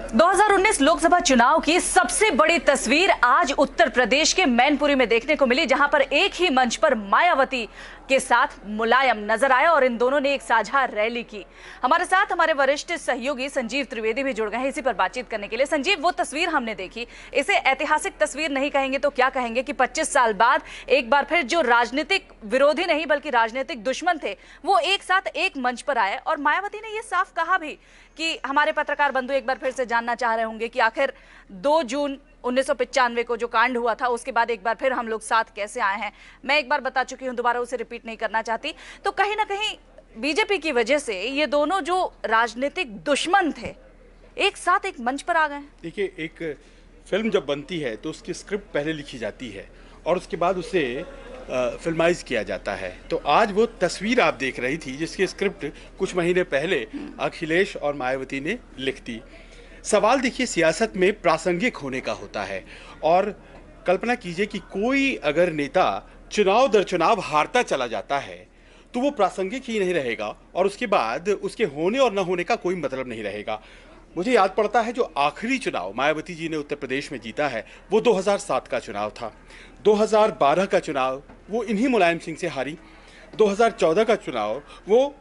2019 लोकसभा चुनाव की सबसे बड़ी तस्वीर आज उत्तर प्रदेश के मैनपुरी में देखने को मिली, जहां पर एक ही मंच पर मायावती के साथ मुलायम नजर आया और इन दोनों ने एक साझा रैली की। हमारे साथ हमारे वरिष्ठ सहयोगी संजीव त्रिवेदी भी जुड़ गए हैं इसी पर बातचीत करने के लिए। संजीव, वो तस्वीर हमने देखी, इसे ऐतिहासिक तस्वीर नहीं कहेंगे तो क्या कहेंगे कि 25 साल बाद एक बार फिर जो राजनीतिक विरोधी नहीं बल्कि राजनीतिक दुश्मन थे वो एक साथ एक मंच पर आए। और मायावती ने यह साफ कहा भी कि हमारे पत्रकार बंधु एक बार फिर से जानना चाह रहे होंगे कि आखिर 2 जून 1995 को जो कांड हुआ था उसके बाद एक बार फिर हम लोग साथ कैसे आए हैं। मैं एक बार बता चुकी हूं, दोबारा उसे रिपीट नहीं करना चाहती। तो कहीं ना कहीं बीजेपी की वजह से ये दोनों जो राजनीतिक दुश्मन थे एक साथ एक मंच पर आ गए। देखिए, एक फिल्म जब बनती है तो उसकी स्क्रिप्ट पहले लिखी जाती है और उसके बाद उसे फिल्माइज किया जाता है। तो आज वो तस्वीर आप देख रही थी जिसकी स्क्रिप्ट कुछ महीने पहले अखिलेश और मायावती ने लिख दी। सवाल देखिए, सियासत में प्रासंगिक होने का होता है और कल्पना कीजिए कि कोई अगर नेता चुनाव दर चुनाव हारता चला जाता है तो वो प्रासंगिक ही नहीं रहेगा और उसके बाद उसके होने और न होने का कोई मतलब नहीं रहेगा। मुझे याद पड़ता है जो आखिरी चुनाव मायावती जी ने उत्तर प्रदेश में जीता है वो 2007 का चुनाव था। 2012 का चुनाव वो इन्हीं मुलायम सिंह से हारी। 2014 का चुनाव वो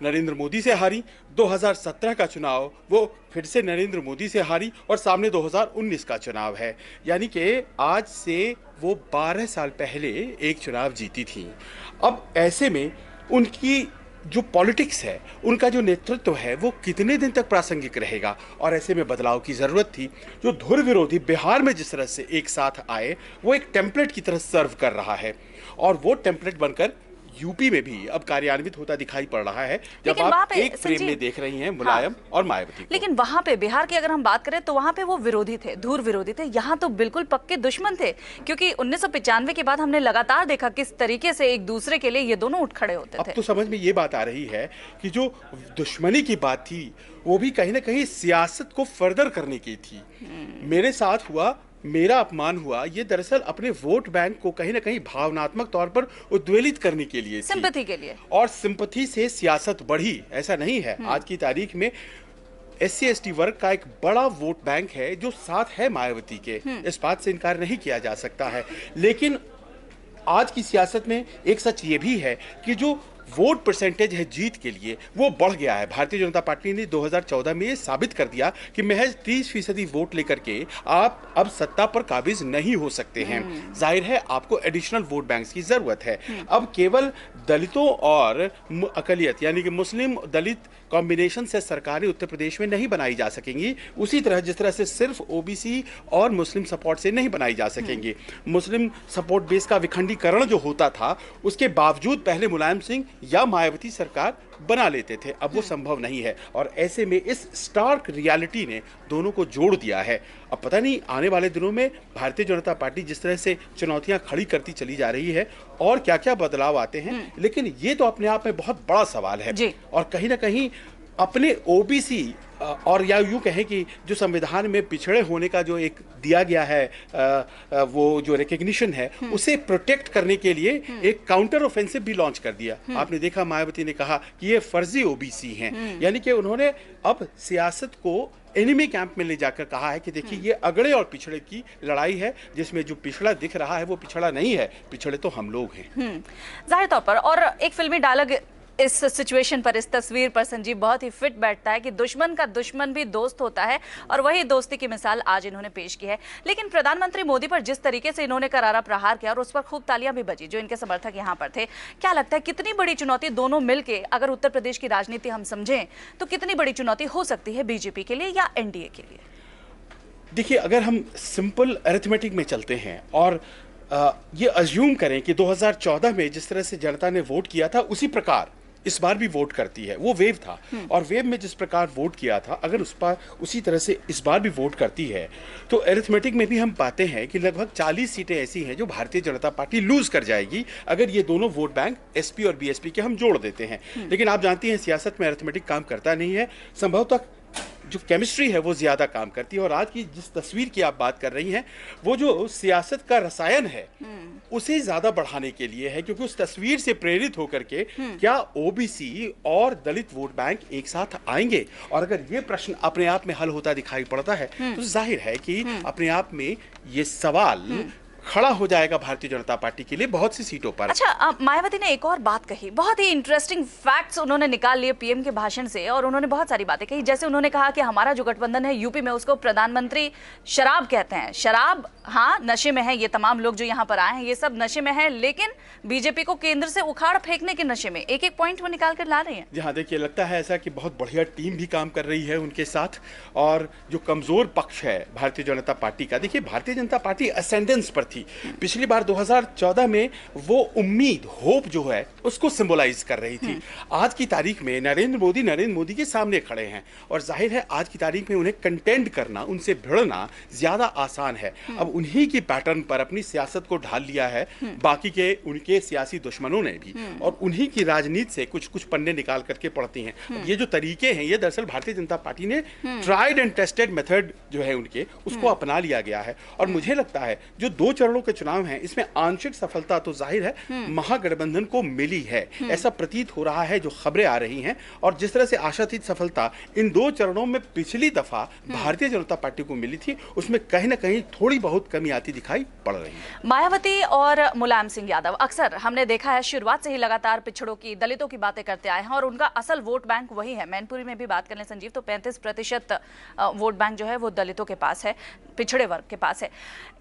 नरेंद्र मोदी से हारी। 2017 का चुनाव वो फिर से नरेंद्र मोदी से हारी और सामने 2019 का चुनाव है। यानी कि आज से वो 12 साल पहले एक चुनाव जीती थी। अब ऐसे में उनकी जो पॉलिटिक्स है, उनका जो नेतृत्व है वो कितने दिन तक प्रासंगिक रहेगा और ऐसे में बदलाव की ज़रूरत थी। जो धुर विरोधी बिहार में जिस तरह से एक साथ आए वो एक टेम्पलेट की तरह सर्व कर रहा है और वो टेम्पलेट बनकर यूपी में भी अब कार्यान्वित होता दिखाई पड़ रहा है जब आप एक फ्रेम में देख रही हैं मुलायम और मायावती को। लेकिन वहां पे बिहार की अगर हम बात करें तो वहां पे वो विरोधी थे, धुर विरोधी थे। यहाँ तो बिल्कुल पक्के दुश्मन थे, क्योंकि 1995 के बाद हमने लगातार देखा किस तरीके से एक दूसरे के लिए ये दोनों उठ खड़े होते थे। अब तो समझ में ये बात आ रही है कि जो दुश्मनी की बात थी वो भी कहीं ना कहीं सियासत को फर्दर करने की थी। मेरे साथ हुआ, मेरा अपमान हुआ, ये दरअसल अपने वोट बैंक को कहीं ना कहीं भावनात्मक तौर पर उद्वेलित करने के लिए, सिंपैथी के लिए, और सिंपैथी से सियासत बढ़ी ऐसा नहीं है। आज की तारीख में SC/ST वर्ग का एक बड़ा वोट बैंक है जो साथ है मायावती के, इस बात से इनकार नहीं किया जा सकता है। लेकिन आज की सियासत में एक सच ये भी है कि जो वोट परसेंटेज है जीत के लिए वो बढ़ गया है। भारतीय जनता पार्टी ने 2014 में ये साबित कर दिया कि महज 30% वोट लेकर के आप अब सत्ता पर काबिज नहीं हो सकते हैं। जाहिर है आपको एडिशनल वोट बैंक्स की जरूरत है। अब केवल दलितों और अकलियत यानी कि मुस्लिम दलित कॉम्बिनेशन से सरकारें उत्तर प्रदेश में नहीं बनाई जा सकेंगी, उसी तरह जिस तरह से सिर्फ OBC और मुस्लिम सपोर्ट से नहीं बनाई जा सकेंगी। मुस्लिम सपोर्ट बेस का विखंडीकरण जो होता था उसके बावजूद पहले मुलायम सिंह या मायावती सरकार बना लेते थे, अब वो संभव नहीं है और ऐसे में इस स्टार्क रियलिटी ने दोनों को जोड़ दिया है। अब पता नहीं आने वाले दिनों में भारतीय जनता पार्टी जिस तरह से चुनौतियां खड़ी करती चली जा रही है और क्या क्या बदलाव आते हैं, लेकिन ये तो अपने आप में बहुत बड़ा सवाल है और कहीं ना कहीं अपने OBC और या यूं कहें कि जो संविधान में पिछड़े होने का जो एक दिया गया है वो जो रिकग्निशन है उसे प्रोटेक्ट करने के लिए एक काउंटर ऑफेंसिव भी लॉन्च कर दिया। आपने देखा मायावती ने कहा कि ये फर्जी OBC हैं, यानी कि उन्होंने अब सियासत को एनिमी कैंप में ले जाकर कहा है कि देखिए ये अगड़े और पिछड़े की लड़ाई है, जिसमें जो पिछड़ा दिख रहा है वो पिछड़ा नहीं है, पिछड़े तो हम लोग हैं। जाहिर तौर पर और एक फिल्मी डायलॉग इस सिचुएशन पर, इस तस्वीर पर संजीव बहुत ही फिट बैठता है कि दुश्मन का दुश्मन भी दोस्त होता है और वही दोस्ती की मिसाल आज इन्होंने पेश की है। लेकिन प्रधानमंत्री मोदी पर जिस तरीके से इन्होंने करारा प्रहार किया और उस पर खूब तालियां भी बजी जो इनके समर्थक यहां पर थे, क्या लगता है कितनी बड़ी चुनौती दोनों मिलकर, अगर उत्तर प्रदेश की राजनीति हम समझें तो कितनी बड़ी चुनौती हो सकती है बीजेपी के लिए या NDA के लिए? देखिए, अगर हम सिंपल अरिथमेटिक में चलते हैं और ये अज्यूम करें कि 2014 में जिस तरह से जनता ने वोट किया था उसी प्रकार इस बार भी वोट करती है, वो वेव था और वेव में जिस प्रकार वोट किया था अगर उस पर उसी तरह से इस बार भी वोट करती है तो अरिथमेटिक में भी हम पाते हैं कि लगभग 40 सीटें ऐसी हैं जो भारतीय जनता पार्टी लूज कर जाएगी अगर ये दोनों वोट बैंक SP और BSP के हम जोड़ देते हैं। लेकिन आप जानती हैं सियासत में अरिथमेटिक काम करता नहीं है। संभवतः जो केमिस्ट्री है वो ज्यादा काम करती है। और आज की जिस तस्वीर की आप बात कर रही हैं, वो जो सियासत का रसायन है उसे ज्यादा बढ़ाने के लिए है, क्योंकि उस तस्वीर से प्रेरित होकर के क्या ओबीसी और दलित वोट बैंक एक साथ आएंगे? और अगर ये प्रश्न अपने आप में हल होता दिखाई पड़ता है तो जाहिर है कि अपने आप में ये सवाल खड़ा हो जाएगा भारतीय जनता पार्टी के लिए बहुत सी सीटों पर। अच्छा, मायावती ने एक और बात कही, बहुत ही इंटरेस्टिंग फैक्ट्स उन्होंने निकाल लिए पीएम के भाषण से, और उन्होंने बहुत सारी बातें कही। जैसे उन्होंने कहा कि हमारा जो गठबंधन है यूपी में, उसको प्रधानमंत्री शराब कहते हैं। शराब, हाँ, नशे में है ये तमाम लोग जो यहाँ पर आए हैं, ये सब नशे में है, लेकिन बीजेपी को केंद्र से उखाड़ फेंकने के नशे में। एक एक पॉइंट वो निकाल कर ला रहे हैं। जी हाँ, देखिए, लगता है ऐसा कि बहुत बढ़िया टीम भी काम कर रही है उनके साथ। और जो कमजोर पक्ष है भारतीय जनता पार्टी का, देखिए, भारतीय जनता पार्टी असेंडेंस पर थी। पिछली बार 2014 में वो उम्मीद, होप जो है उसको सिंबलाइज कर रही थी। आज की तारीख में नरेंद्र मोदी के सामने खड़े हैं, और जाहिर है आज की तारीख में उन्हें कंटेंट करना, उनसे भिड़ना ज्यादा आसान है। अब उन्हीं की पैटर्न पर अपनी सियासत को ढाल लिया है बाकी के उनके सियासी दुश्मनों ने भी, और उन्हीं की राजनीति से कुछ कुछ पन्ने निकाल करके पढ़ती हैं। अब ये जो तरीके हैं, ये दरअसल भारतीय जनता पार्टी ने ट्राइड एंड टेस्टेड मेथड जो है उनके, उसको अपना लिया गया है। और मुझे लगता है जो 2 चरणों के चुनाव हैं, इसमें आंशिक सफलता तो जाहिर है महागठबंधन को मिली है, ऐसा प्रतीत हो रहा है जो खबरें आ रही हैं। और जिस तरह से आशातीत सफलता इन 2 चरणों में पिछली दफा भारतीय जनता पार्टी को मिली थी, उसमें कहीं ना कहीं थोड़ी बहुत कमी आती दिखाई पड़ रही है। मायावती और मुलायम सिंह यादव अक्सर हमने देखा है शुरुआत से ही लगातार पिछड़ों की, दलितों की बातें करते आए हैं, और उनका असल वोट बैंक वही है। मैनपुरी में भी बात करें संजीव, तो 35% वोट बैंक जो है वो दलितों के पास है, पिछड़े वर्ग के पास है।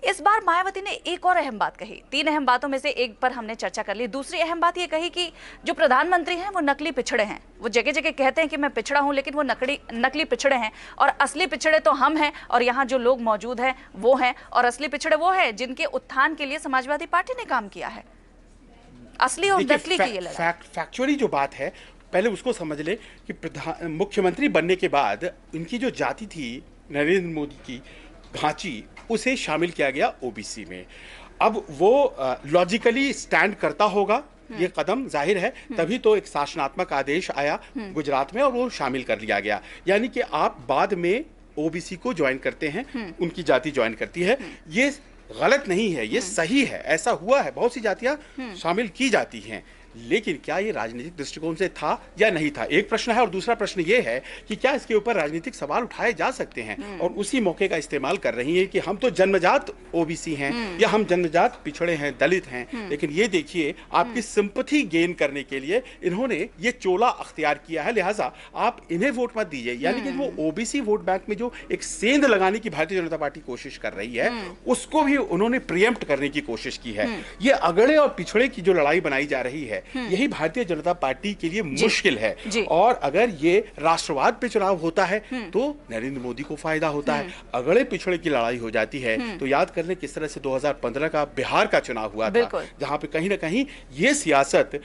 इस बार मायावती ने एक और अहम बात कही। 3 अहम बातों में से एक पर हमने चर्चा कर ली। दूसरी अहम बात ये कही कि जो प्रधानमंत्री हैं वो नकली पिछड़े हैं। वो जगह जगह कहते हैं कि मैं पिछड़ा हूं, लेकिन वो नकली पिछड़े हैं, और असली पिछड़े तो हम हैं, और यहाँ जो लोग मौजूद हैं वो हैं, और असली पिछड़े वो हैं जिनके उत्थान के लिए समाजवादी पार्टी ने काम किया है। असली और नकली की ये लड़ाई। फैक्चुअली जो बात है, पहले उसको समझ ले कि मुख्यमंत्री बनने के बाद इनकी जो जाति थी नरेंद्र मोदी की भांची, उसे शामिल किया गया ओबीसी में। अब वो लॉजिकली स्टैंड करता होगा ये कदम, जाहिर है, तभी तो एक शासनात्मक आदेश आया गुजरात में और वो शामिल कर लिया गया। यानी कि आप बाद में ओबीसी को ज्वाइन करते हैं, उनकी जाति ज्वाइन करती है, ये गलत नहीं है, ये सही है, ऐसा हुआ है, बहुत सी जातियां शामिल की जाती हैं। लेकिन क्या ये राजनीतिक दृष्टिकोण से था या नहीं था, एक प्रश्न है। और दूसरा प्रश्न ये है कि क्या इसके ऊपर राजनीतिक सवाल उठाए जा सकते हैं, और उसी मौके का इस्तेमाल कर रही है कि हम तो जन्मजात ओबीसी हैं या हम जन्मजात पिछड़े हैं, दलित हैं। लेकिन ये देखिए, आपकी सिंपैथी गेन करने के लिए इन्होंने ये चोला अख्तियार किया है, लिहाजा आप इन्हें वोट मत दीजिए। यानी कि वो ओबीसी वोट बैंक में जो एक सेंध लगाने की भारतीय जनता पार्टी कोशिश कर रही है, उसको भी उन्होंने प्रिएम्प्ट करने की कोशिश की है। ये अगड़े और पिछड़े की जो लड़ाई बनाई जा रही है, यही भारतीय जनता पार्टी के लिए मुश्किल है। और अगर ये राष्ट्रवाद पे चुनाव होता है तो नरेंद्र मोदी को फायदा होता है। अगड़े पिछड़े की लड़ाई हो जाती है तो याद कर लें किस तरह से 2015 का बिहार का चुनाव हुआ था, जहां पे कहीं ना कहीं ये सियासत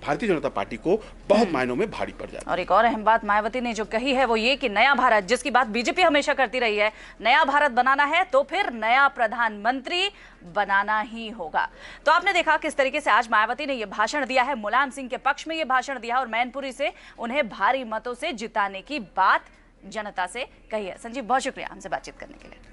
भारतीय जनता पार्टी को बहुत मायनों में भारी पड़ जाती है। और एक और अहम बात मायावती ने जो कही है वो ये कि नया भारत, जिसकी बात बीजेपी हमेशा करती रही है, नया भारत बनाना है तो फिर नया प्रधानमंत्री बनाना ही होगा। तो आपने देखा किस तरीके से आज मायावती ने यह भाषण दिया है, मुलायम सिंह के पक्ष में यह भाषण दिया, और मैनपुरी से उन्हें भारी मतों से जिताने की बात जनता से कही है। संजीव, बहुत शुक्रिया हमसे बातचीत करने के लिए।